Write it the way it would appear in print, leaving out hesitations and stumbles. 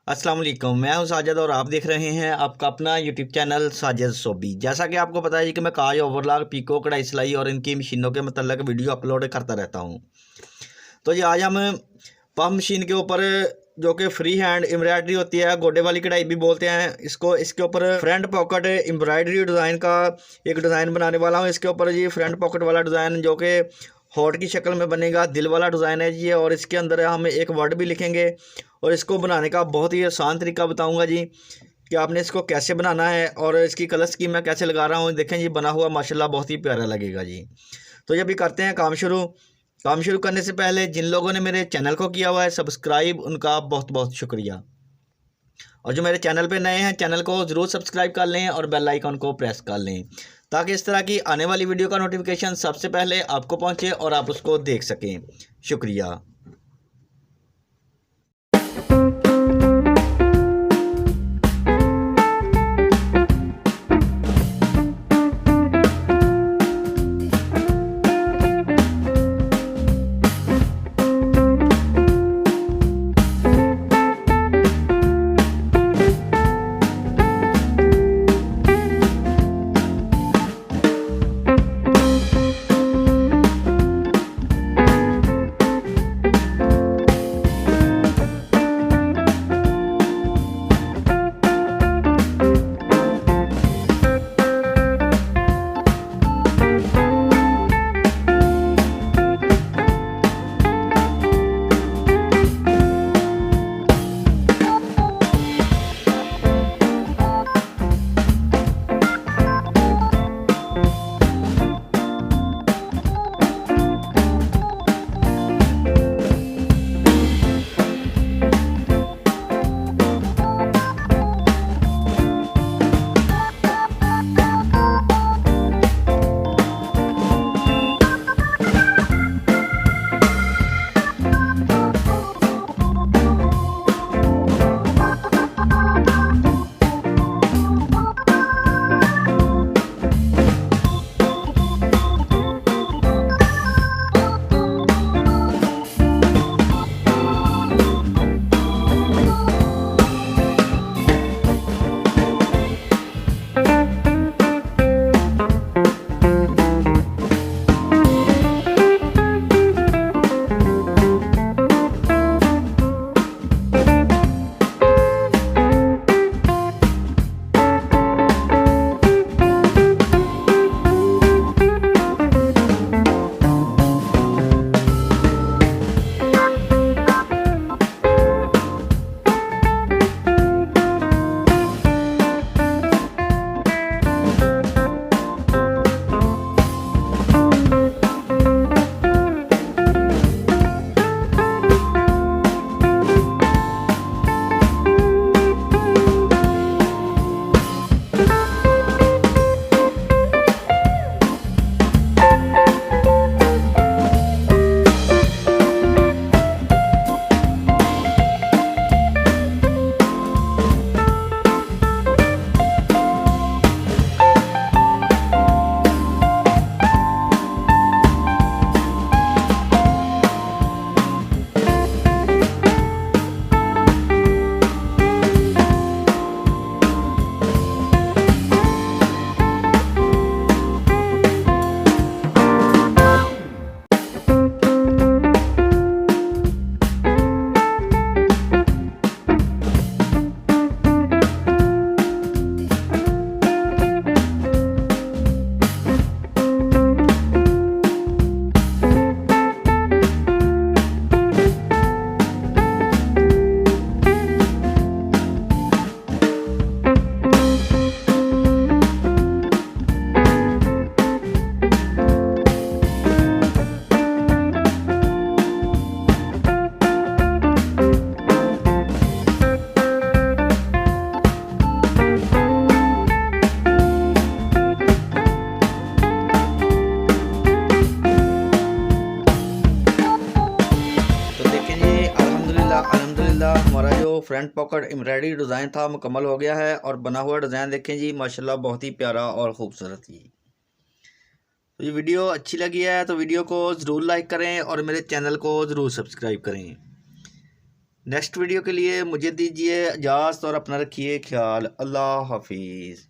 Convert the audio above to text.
अस्सलाम वालेकुम। मैं हूं साजिद और आप देख रहे हैं आपका अपना यूट्यूब चैनल साजिद सोबी। जैसा कि आपको पता है जी कि मैं काज ओवरलॉक पीको कढ़ाई सिलाई और इनकी मशीनों के मतलब वीडियो अपलोड करता रहता हूं। तो जी आज हम पम्प मशीन के ऊपर जो कि फ्री हैंड एम्ब्रॉयडरी होती है, गोडे वाली कढ़ाई भी बोलते हैं इसको, इसके ऊपर फ्रंट पॉकेट एम्ब्रॉयडरी डिज़ाइन का एक डिज़ाइन बनाने वाला हूँ। इसके ऊपर जी फ्रंट पॉकेट वाला डिज़ाइन जो कि हॉट की शक्ल में बनेगा, दिल वाला डिज़ाइन है जी। और इसके अंदर हम एक वर्ड भी लिखेंगे और इसको बनाने का बहुत ही आसान तरीका बताऊंगा जी कि आपने इसको कैसे बनाना है और इसकी कलर स्कीम मैं कैसे लगा रहा हूँ। देखें जी बना हुआ माशाल्लाह बहुत ही प्यारा लगेगा जी। तो ये अभी करते हैं काम शुरू करने से पहले जिन लोगों ने मेरे चैनल को किया हुआ है सब्सक्राइब, उनका बहुत बहुत शुक्रिया। और जो मेरे चैनल पे नए हैं चैनल को ज़रूर सब्सक्राइब कर लें और बेल आइकन को प्रेस कर लें ताकि इस तरह की आने वाली वीडियो का नोटिफिकेशन सबसे पहले आपको पहुंचे और आप उसको देख सकें। शुक्रिया। अल्हम्दुलिल्लाह हमारा जो फ्रंट पॉकेट एम्ब्रॉयडरी डिज़ाइन था मुकम्मल हो गया है और बना हुआ डिज़ाइन देखें जी माशाल्लाह बहुत ही प्यारा और ख़ूबसूरत जी। तो ये वीडियो अच्छी लगी है तो वीडियो को ज़रूर लाइक करें और मेरे चैनल को ज़रूर सब्सक्राइब करें। नेक्स्ट वीडियो के लिए मुझे दीजिए इजाज़त और अपना रखिए ख्याल। अल्लाह हाफिज़।